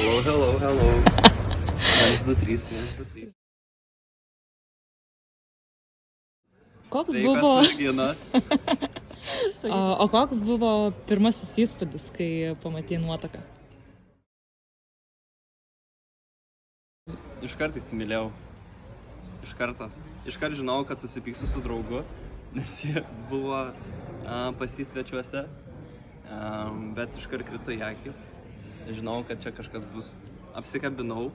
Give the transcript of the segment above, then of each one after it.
Hello. 1, 2, 3, 1, 2, 3. Koks Sveikos buvo, merginos. o koks buvo pirmasis įspūdis, kai pamatei nuotaką? Iškart įsimylėjau. Iškart žinau, kad susipyksiu su draugu, nes jie buvo pas jį svečiuose, bet iškart krito į akį. Žinau, kad čia kažkas bus. Apsikabinau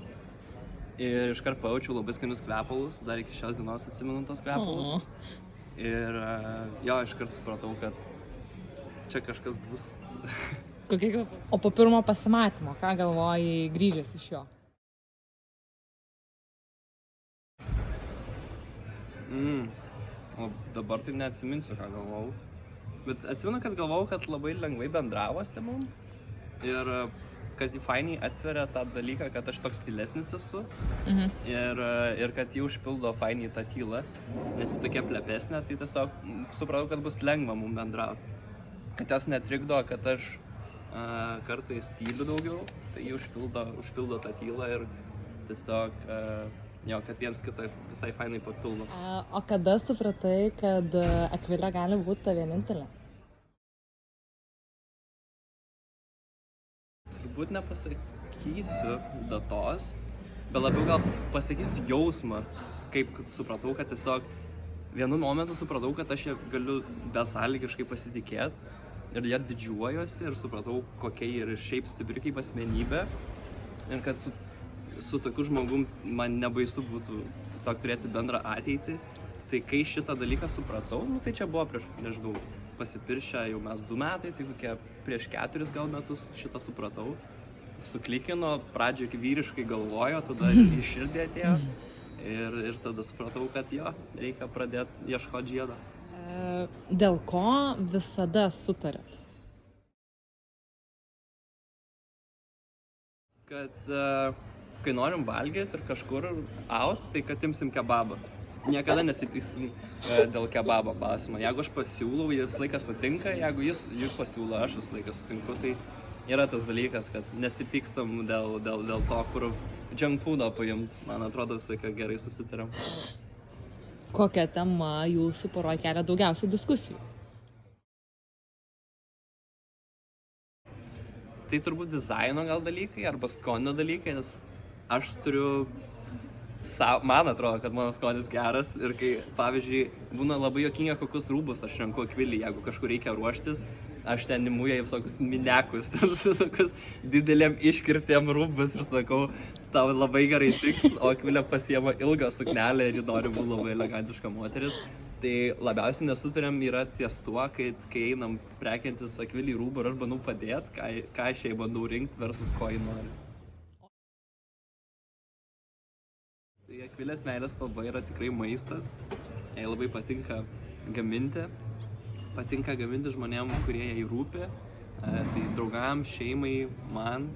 ir iškart pajaučiau labai skanius kvepalus, dar iki šios dienos atsimenu tos kvepalus. Ir jo, iškart supratau, kad čia kažkas bus. O po pirmo pasimatymo, ką galvojai grįžęs iš jo? O dabar tai neatsiminsiu, ką galvojau. Bet atsimenu, kad galvojau, kad labai lengvai bendravosi mum. Ir kad jį fainiai atsveria tą dalyką, kad aš toks tylesnis esu. Ir kad jį užpildo fainiai tą tylą. Nes jis tokia plepesnė, tai tiesiog supratau, kad bus lengva mum bendrauti. Kad jos netrikdo, kad aš kartais tyliu daugiau, tai jį užpildo tą tylą ir tiesiog, jo, kad viens kitą visai fainai papildo. O kada supratai, kad Akvilė gali būti ta vienintelė? Turbūt nepasakysiu datos, bet labiau gal pasakysiu jausmą, kaip supratau, kad tiesiog vienu momentu supratau, kad aš ją galiu besąlygiškai pasitikėti ir ją didžiuojuosi ir supratau, kokia ir šiaip stipri kaip asmenybė ir kad su tokiu žmogum man nebaisu būtų tiesiog turėti bendrą ateitį. Tai kai šitą dalyką supratau, tai čia buvo prieš, nežinau, pasipiršę jau mes 2 metai, tai kokie prieš 4 gal metus šitą supratau. Suklikino, pradžioje vyriškai galvojo, tada į širdį atėjo ir tada supratau, kad jo, reikia pradėti ieškoti žiedo. Dėl ko visada sutarėt? Kad kai norim valgyti ir kažkur out, tai kad imsim kebabą. Niekada nesipyksim dėl kebabo klausimo. Jeigu aš pasiūlau, jis visą laiką sutinka, jeigu jis pasiūlo, aš visą laiką sutinku, tai yra tas dalykas, kad nesipykstam dėl to, kur junk foodą paimt. Man atrodo, visą laiką gerai susitariam. Kokia tema jūsų poroj kelia daugiausiai diskusijų? Tai turbūt dizaino gal dalykai arba skonio dalykai, nes aš turiu man atrodo, kad mano skonis geras ir kai, pavyzdžiui, būna labai juokinga, kokius rūbus aš renku Akvilį, jeigu kažkur reikia ruoštis, aš ten imu jai visokius minekus, visokius didelėm iškirtėm rūbus ir sakau, tau labai gerai tiks, o Akvilė pasiema ilgą suknelę ir ji nori būti labai elegantiška moteris. Tai labiausiai nesutarėm yra ties tuo, kai einam prekiantis Akvilį rūbų ir aš bandau padėti, ką aš jai bandau rinkti versus ko ji nori. Tai Akvilės meilės kalba yra tikrai maistas, jai labai patinka gaminti žmonėm, kurie jai rūpi, tai draugam, šeimai, man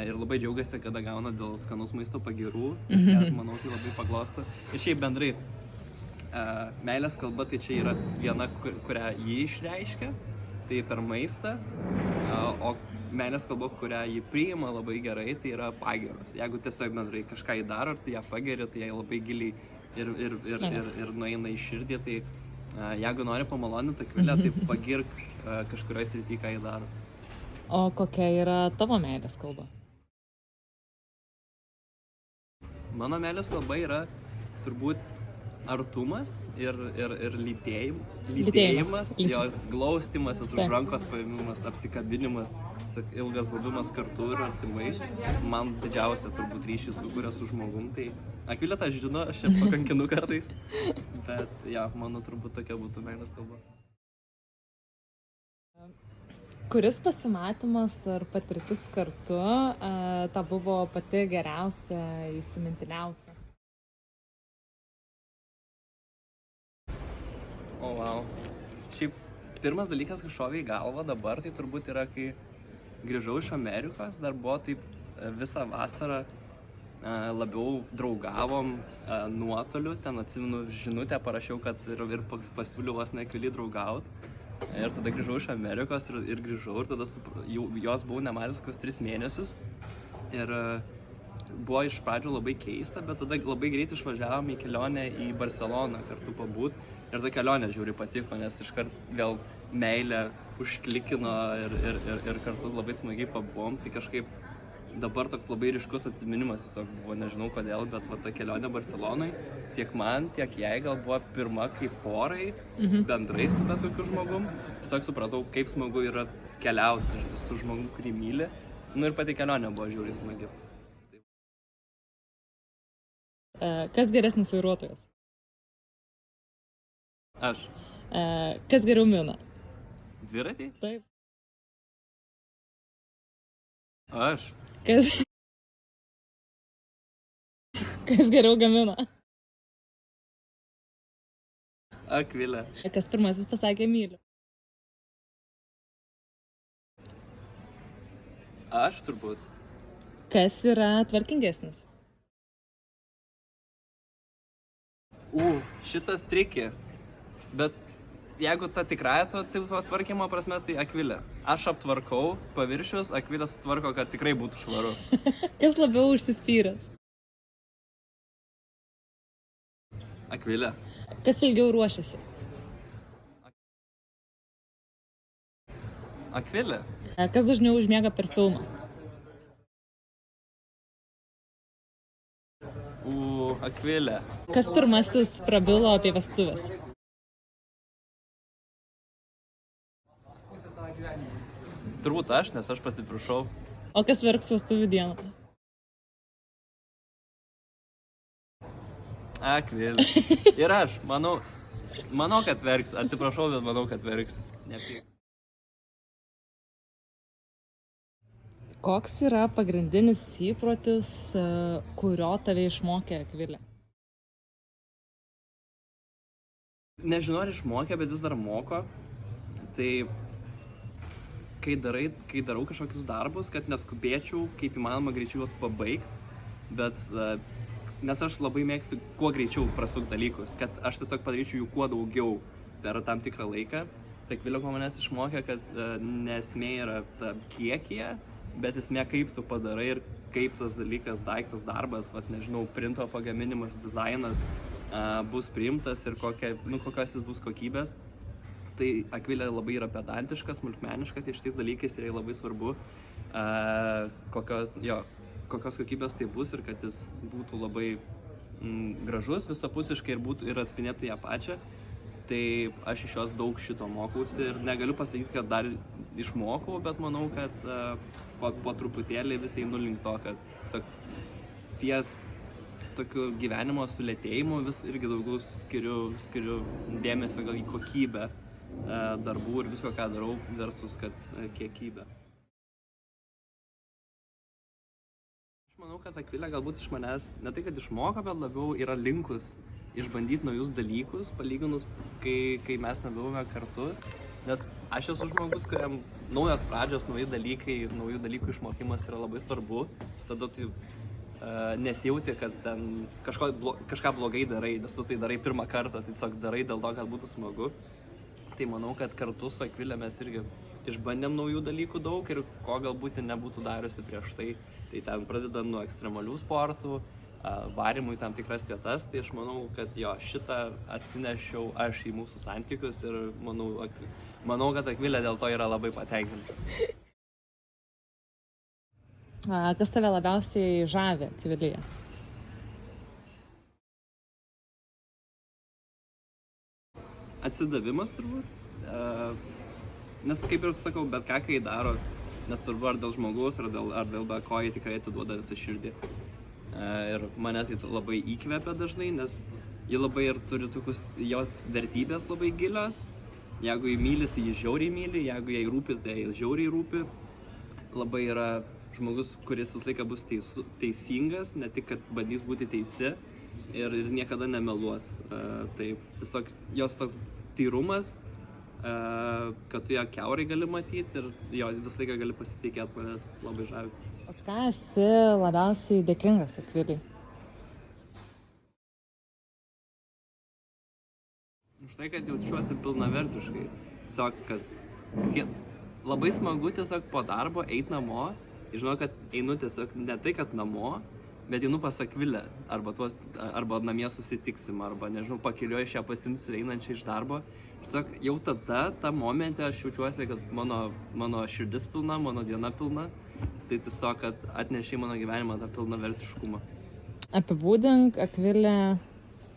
ir labai džiaugiasi, kada gauna dėl skanus maisto pagyrų, nes manau, tai labai paglosto. Ir šiaip bendrai, meilės kalba tai čia yra viena, kurią jį išreiškia, tai per maistą, o meilės kalba, kurią jį priima labai gerai, tai yra pagyros. Jeigu tiesiog bendrai kažką jį daro, tai ją pageria, tai jai labai giliai ir nueina į širdį, tai jeigu nori pamaloninti Akvilę, tai pagirk kažkurioje srityje, ką jį daro. O kokia yra tavo meilės kalba? Mano meilės kalba yra turbūt artumas ir lytėjimas, jo glaustimasis, už rankos paėmimas, apsikabinimas, ilgas buvimas kartu ir artimai. Man didžiausia turbūt ryšį sukuria su žmogum, tai Akvilė tą žino, aš ją pakankinu kartais, bet ja, mano turbūt tokia būtų meilės kalba. Kuris pasimatymas ar patirtis kartu ta buvo pati geriausia, įsimintiniausia? O, wow. Šiaip pirmas dalykas, kas šovė į galvą dabar, tai turbūt yra, kai grįžau iš Amerikos, dar buvo taip visą vasarą labiau draugavom nuotoliu, ten atsimenu žinutę parašiau, kad ir pasiūliau vos ne Akvilį draugaut. Ir tada grįžau iš Amerikos ir grįžau ir tada jos buvau nematęs kokius 3 mėnesius. Ir buvo iš pradžių labai keista, bet tada labai greit išvažiavom į kelionę į Barceloną kartu pabūt. Ir ta kelionė žiauriai patiko, nes iškart vėl meilė užklikino ir kartu labai smagiai pabuvom. Tai kažkaip dabar toks labai ryškus atsiminimas tiesiog buvo, nežinau kodėl, bet va ta kelionė Barcelonai tiek man, tiek jai gal buvo pirma kaip porai bendrai su bet kokiu žmogum. Tiesiog supratau, kaip smagu yra keliauti su žmogum, kurį myli. Nu ir pati kelionė buvo žiauriai smagi. Kas geresnis vairuotojas? Aš. Kas geriau mina? Dviratį? Taip. Aš. Kas geriau gamina? Akvilė. Kas pirmasis pasakė myliu? Aš turbūt. Kas yra tvarkingesnis? Šitas triki. Bet jeigu ta tikrąja to tvarkymo prasme, tai Akvilė. Aš aptvarkau paviršius, Akvilė sutvarko, kad tikrai būtų švaru. Kas labiau užsispyręs? Akvilė. Kas ilgiau ruošiasi? Akvilė. Kas dažniau užmiega per filmą? Akvilė. Kas pirmasis prabilo apie vestuvės? Turbūt aš, nes aš pasiprašau. O kas verks vestuvių dieną? Akvilė. Ir aš, manau, kad verks. Atsiprašau, bet manau, kad verks. Nepyk. Koks yra pagrindinis įprotis, kurio tave išmokė Akvilė? Nežinau, ar išmokė, bet vis dar moko. Tai kai darau kažkokius darbus, kad neskubėčiau, kaip įmanoma greičiau juos pabaigti, bet nes aš labai mėgstu kuo greičiau prasukti dalykus, kad aš tiesiog padaryčiau jų kuo daugiau per tam tikrą laiką. Tai Akvilė manęs išmokė, kad nesmė yra ta kiekyje, bet esmė kaip tu padarai ir kaip tas dalykas, daiktas, darbas, nežinau, printo pagaminimas, dizainas bus priimtas ir kokios jis bus kokybės. Tai Akvilė labai yra pedantiška, smulkmeniška, tai šitais dalykais yra labai svarbu, kokios kokybės tai bus ir kad jis būtų labai gražus visapusiškai ir atspindėtų ją pačią. Tai aš iš jos daug šito mokausi ir negaliu pasakyti, kad dar išmokau, bet manau, kad po truputėlį vis einu link to, kad ties tokiu gyvenimo sulėtėjimu vis irgi daugiau skiriu dėmesio gal į kokybę darbų ir visko, ką darau, versus kad kiekybę. Aš manau, kad Akvilė galbūt iš manęs ne tai, kad išmoko, bet labiau yra linkus išbandyti naujus dalykus, palyginus, kai mes nebuvome kartu. Nes aš esu žmogus, kuriam naujos pradžios, nauji dalykai ir naujų dalykų išmokimas yra labai svarbu. Tada tu nesijauti, kad ten kažką blogai darai, nes tu tai darai pirmą kartą, tai tiesiog darai dėl to, kad būtų smagu. Tai manau, kad kartu su Akvilė mes irgi išbandėm naujų dalykų daug ir ko galbūt nebūtų dariusi prieš tai. Tai ten pradedant nuo ekstremalių sportų, varimų į tam tikras vietas, tai aš manau, kad šitą atsinešiau aš į mūsų santykius ir manau, kad Akvilė dėl to yra labai patenkinta. Kas tave labiausiai žavi Akvilėje? Atsidavimas turbūt, nes kaip ir sakau, bet ką kai daro, nesvarbu ar dėl žmogaus, ar dėl be ko, jie tikrai atiduoda visą širdį. Ir mane tai labai įkvepia dažnai, nes jie labai ir turi tokius, jos vertybės labai gilios. Jeigu jį myli, tai jį žiauriai myli, jeigu jai rūpi, tai jai žiauriai rūpi. Labai yra žmogus, kuris visą laiką bus teisingas, ne tik, kad bandys būti teisi ir niekada nemeluos. Tai tiesiog jos toks tyrumas, kad tu ją kiaurai gali matyti ir visą laiką gali pasitikėti, mane labai žavi. O ką esi labiausiai dėkingas Akvilei? Už tai, kad jaučiuosi pilnavertiškai. Tiesiog, kad labai smagu tiesiog po darbo eiti namo žinau, kad einu tiesiog ne tai, kad namo, bet einu pas Akvilę, arba namie susitiksim, arba, nežinau, pakeliu iš ją pasimsiu einančią iš darbo. Tiesiog jau tada, tą momentę aš jaučiuosi, kad mano širdis pilna, mano diena pilna. Tai tiesiog, kad atnešė mano gyvenimą tą pilną vertiškumą. Apibūdink Akvilę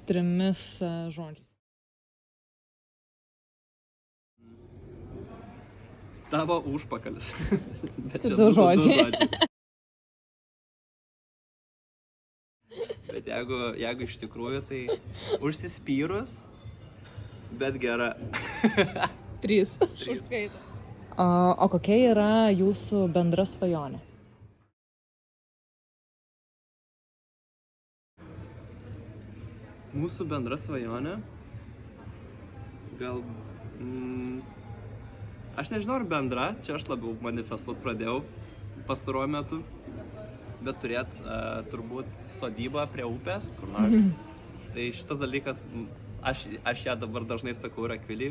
3 žodžiais. Tavo užpakalis. Bet Čia 2 žodžiai. Bet jeigu iš tikrųjų, tai užsispyrus, bet gera. 3. Užskaita. O kokia yra jūsų bendra svajonė? Mūsų bendra svajonė? Gal... Aš nežinau, ar bendra, čia aš labiau manifestuot pradėjau pastaruoju metu. Bet turėt turbūt sodybą prie upės, kur nors. Tai šitas dalykas, aš ją dabar dažnai sakau ir Akvilį,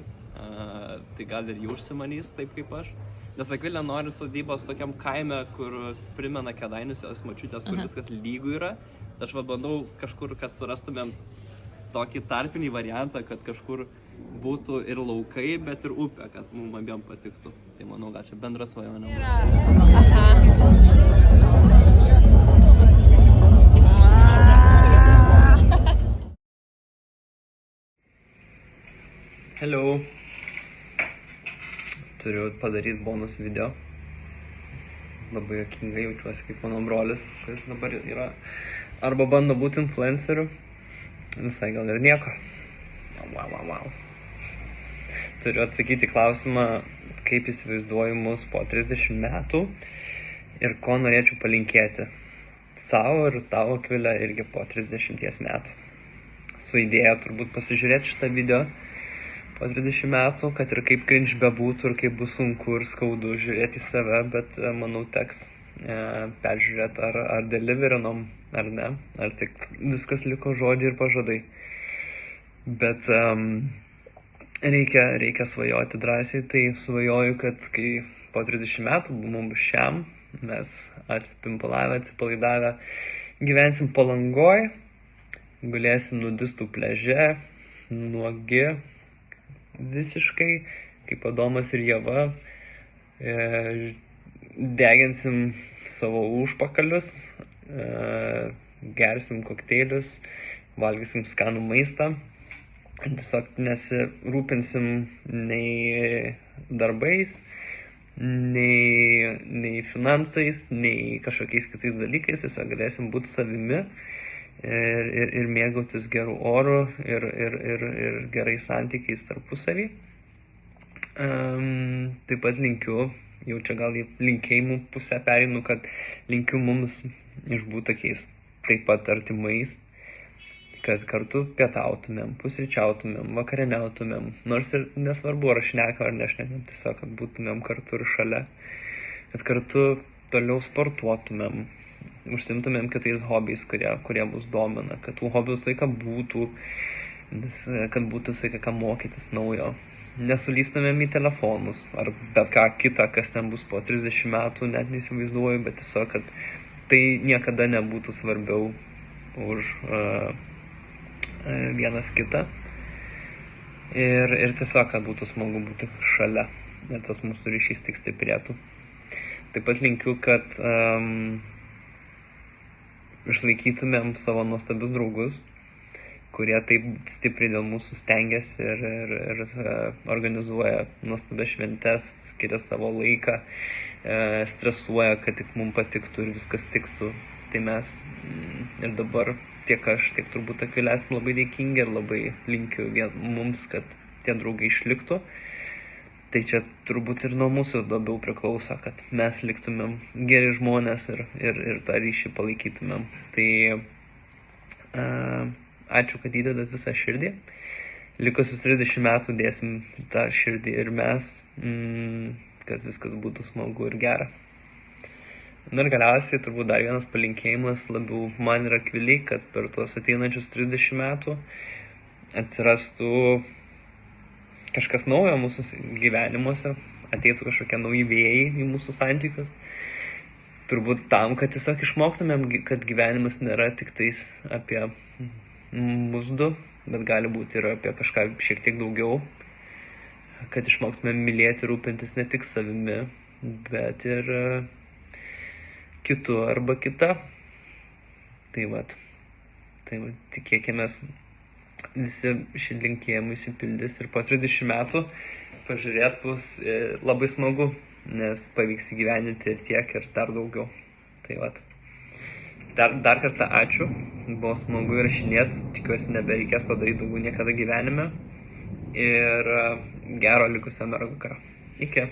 tai gal ir jų užsimanys taip kaip aš. Nes Akvilė nori sodybos tokiam kaime, kur primena Kėdainius jos močiutės, kur viskas lygu yra. Tai aš bandau kažkur, kad surastumėm tokį tarpinį variantą, kad kažkur būtų ir laukai, bet ir upė, kad mums abiem patiktų. Tai manau, gal čia bendra svajonė. Hello. Turiu padaryti bonus video. Labai juokingai jaučiuosi kaip mano brolis, kuris dabar yra arba bando būti influenceriu. Visai gal ir nieko. Wow. Turiu atsakyti klausimą, kaip įsivaizduoju mus po 30 metų ir ko norėčiau palinkėti savo ir tavo Akvilę irgi po 30 metų. Su idėja turbūt pasižiūrėti šitą video po 30 metų, kad ir kaip cringe bebūtų ir kaip bus sunku ir skaudu žiūrėti į save, bet manau teks peržiūrėti, ar deliverinom, ar ne, ar tik viskas liko žodžiai ir pažadai. Bet reikia svajoti drąsiai, tai svajoju, kad kai po 30 metų mums šiam, mes atsipimpalavę, atsipalaidavę, gyvensim Palangoj, gulėsim nudistų pliaže, nuogi, visiškai, kaip Adomas ir Ieva, deginsim savo užpakalius, gersim kokteilius, valgysim skanų maistą, tiesiog nesirūpinsim nei darbais, nei finansais, nei kažkokiais kitais dalykais, tiesiog galėsim būti savimi ir mėgautis gerų orų ir gerais santykiais tarpusavį. Taip pat linkiu, jau čia gal į linkėjimų pusę pereinu, kad linkiu mums išbūti tokiais taip pat artimais, kad kartu pietautumėm, pusryčiautumėm, vakarieniautumėm, nors ir nesvarbu, ar šneka ar nešnekam, tiesiog, kad būtumėm kartu ir šalia, kad kartu toliau sportuotumėm, užsimtumėm kitais hobiais, kurie mus domina, kad tų hobių visą laiką būtų, kad būtų visą laiką ką mokytis naujo. Nesulystumėm į telefonus, ar bet ką kitą, kas ten bus po 30 metų, net neįsivaizduoju, bet tiesiog, kad tai niekada nebūtų svarbiau už vienas kitą. Ir tiesiog, kad būtų smagu būti šalia, ir tas mūsų ryšys tik stiprėtų. Taip pat linkiu, kad išlaikytumėm savo nuostabius draugus, kurie taip stipriai dėl mūsų stengiasi ir organizuoja nuostabias šventes, skiria savo laiką, stresuoja, kad tik mums patiktų ir viskas tiktų. Tai mes ir dabar tiek aš, tiek turbūt Akvilė esame labai dėkingi ir labai linkiu mums, kad tie draugai išliktų. Tai čia turbūt ir nuo mūsų labiau priklauso, kad mes liktumėm geri žmonės ir tą ryšį palaikytumėm. Tai ačiū, kad įdedat visą širdį. Likusius 30 metų dėsim tą širdį ir mes, kad viskas būtų smagu ir gera. Ir galiausiai turbūt dar vienas palinkėjimas labiau man ir Akvilei, kad per tuos ateinančius 30 metų atsirastų kažkas naujo mūsų gyvenimuose, ateitų kažkokie nauji vėjai į mūsų santykius. turbūt tam, kad tiesiog išmoktumėm, kad gyvenimas nėra tik tais apie mus du, bet gali būti ir apie kažką šiek tiek daugiau, kad išmoktumėm mylėti, rūpintis ne tik savimi, bet ir kitu arba kita. Tai vat, tikėkimės visi šį linkėjimą išsipildys ir po 30 metų pažiūrėt bus labai smagu, nes pavyks įgyvendinti ir tiek, ir dar daugiau. Tai vat. Dar kartą ačiū, buvo smagu įrašinėti, tikiuosi nebereikės to daryti daugiau niekada gyvenime ir gero likusio mero vakaro. Iki.